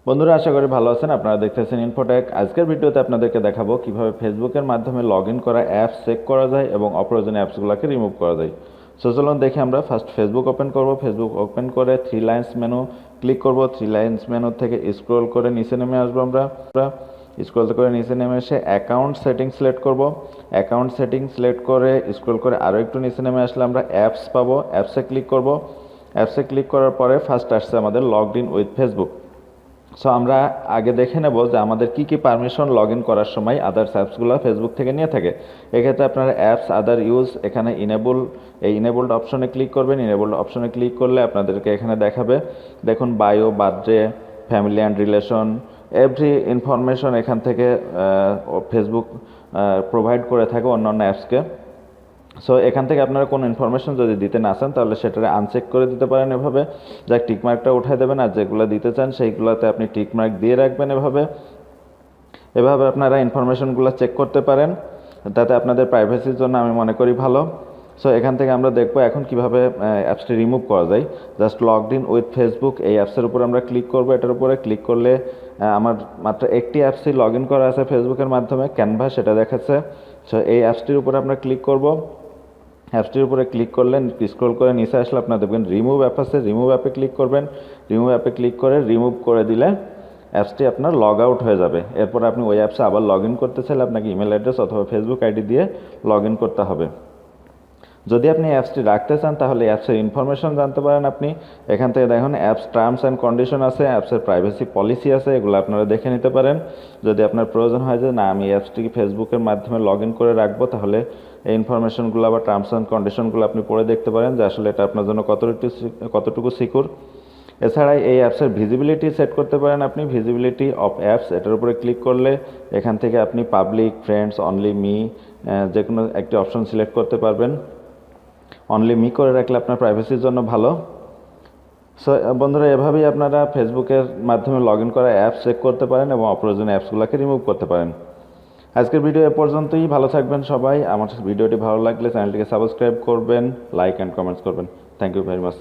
বন্ধুরা আশা করি ভালো আছেন। আপনারা দেখতেছেন ইনফোটেক। আজকের ভিডিওতে আপনাদেরকে দেখাবো কিভাবে ফেসবুকের মাধ্যমে লগ ইন করা অ্যাপস চেক করা যায় এবং অপ্রয়োজনীয় অ্যাপসগুলোকে রিমুভ করা যায়। সো চলুন দেখি। আমরা ফার্স্ট ফেসবুক ওপেন করব। ফেসবুক ওপেন করে থ্রি লাইন্স মেনু ক্লিক করব। থ্রি লাইন্স মেনু থেকে স্ক্রল করে নিচে নেমে আসবো। আমরা স্ক্রল করে নিচে নেমে এসে অ্যাকাউন্ট সেটিং সিলেক্ট করব। অ্যাকাউন্ট সেটিং সিলেক্ট করে স্ক্রল করে আরও একটু নিচে নেমে আসলে আমরা অ্যাপস পাবো। অ্যাপসে ক্লিক করব। অ্যাপসে ক্লিক করার পরে ফার্স্ট আসছে আমাদের logged in with Facebook. So আমরা আগে দেখে নেব যে আমাদের কি কি পারমিশন লগ ইন করার সময় আদার্স অ্যাপসগুলো ফেসবুক থেকে নিয়ে থাকে। এক্ষেত্রে আপনারা অ্যাপস আদার ইউজ এখানে ইনেবলড অপশনে ক্লিক করবেন। ইনেবলড অপশনে ক্লিক করলে আপনাদেরকে এখানে দেখাবে, দেখুন bio, birthday, family and relation, every information এখান থেকে ফেসবুক প্রোভাইড করে থাকে অন্যান্য অ্যাপসকে। সো এখান থেকে আপনারা কোনো ইনফরমেশন যদি দিতে না চান তাহলে সেটারে আনচেক করে দিতে পারেন এভাবে, যা টিকমার্কটা উঠাই দেবেন, আর যেগুলো দিতে চান সেইগুলোতে আপনি টিকমার্ক দিয়ে রাখবেন। এভাবে আপনারা ইনফরমেশনগুলো চেক করতে পারেন, তাতে আপনাদের প্রাইভেসির জন্য আমি মনে করি ভালো। সো এখান থেকে আমরা দেখবো এখন কিভাবে অ্যাপসটি রিমুভ করা যায়। Just logged in with Facebook এই অ্যাপসের উপর আমরা ক্লিক করবো। এটার উপরে ক্লিক করলে আমার মাত্র একটি অ্যাপসই লগ ইন করা আছে ফেসবুকের মাধ্যমে, ক্যানভা, সেটা দেখাচ্ছে। সো এই অ্যাপসটির উপরে আমরা ক্লিক করব। অ্যাপসটির উপরে ক্লিক করলেন, স্ক্রল করে নিচে আসলে আপনারা দেখবেন রিমুভ অ্যাপ আছে। রিমুভ অ্যাপে ক্লিক করবেন। রিমুভ অ্যাপে ক্লিক করে রিমুভ করে দিলে অ্যাপসটি আপনার লগ আউট হয়ে যাবে। এরপর আপনি ওই অ্যাপসে আবার লগ ইন করতে চাইলে আপনাকে ইমেল অ্যাড্রেস অথবা ফেসবুক আইডি দিয়ে লগ ইন করতে হবে। যদি আপনি অ্যাপসটি রাখতে চান তাহলে অ্যাপসের ইনফরমেশন জানতে পারেন আপনি এখান থেকে। দেখুন অ্যাপস টার্মস অ্যান্ড কন্ডিশন আছে, অ্যাপসের প্রাইভেসি পলিসি আছে, এগুলো আপনারা দেখে নিতে পারেন। যদি আপনার প্রয়োজন হয় যে না আমি অ্যাপসটিকে ফেসবুকের মাধ্যমে লগ ইন করে রাখবো, তাহলে এই ইনফরমেশনগুলো বা টার্মস অ্যান্ড কন্ডিশনগুলো আপনি পড়ে দেখতে পারেন যে আসলে এটা আপনার জন্য কতটুকু সিকিউর। এছাড়া এই অ্যাপসের ভিজিবিলিটি সেট করতে পারেন আপনি, ভিজিবিলিটি অফ অ্যাপস। এটার উপরে ক্লিক করলে এখান থেকে আপনি পাবলিক, ফ্রেন্ডস, অনলি মি, যে কোনো একটি অপশন সিলেক্ট করতে পারবেন। অনলি মি করে রাখলে আপনার প্রাইভেসির জন্য ভালো। সো বন্ধুরা, এভাবেই আপনারা ফেসবুকের মাধ্যমে লগ ইন করা অ্যাপস চেক করতে পারেন এবং অপ্রয়োজনীয় অ্যাপসগুলোকে রিমুভ করতে পারেন। আজকের ভিডিও এ পর্যন্তই। ভালো থাকবেন সবাই। আমার ভিডিওটি ভালো লাগলে চ্যানেলটিকে সাবস্ক্রাইব করবেন, লাইক অ্যান্ড কমেন্টস করবেন। Thank you very much.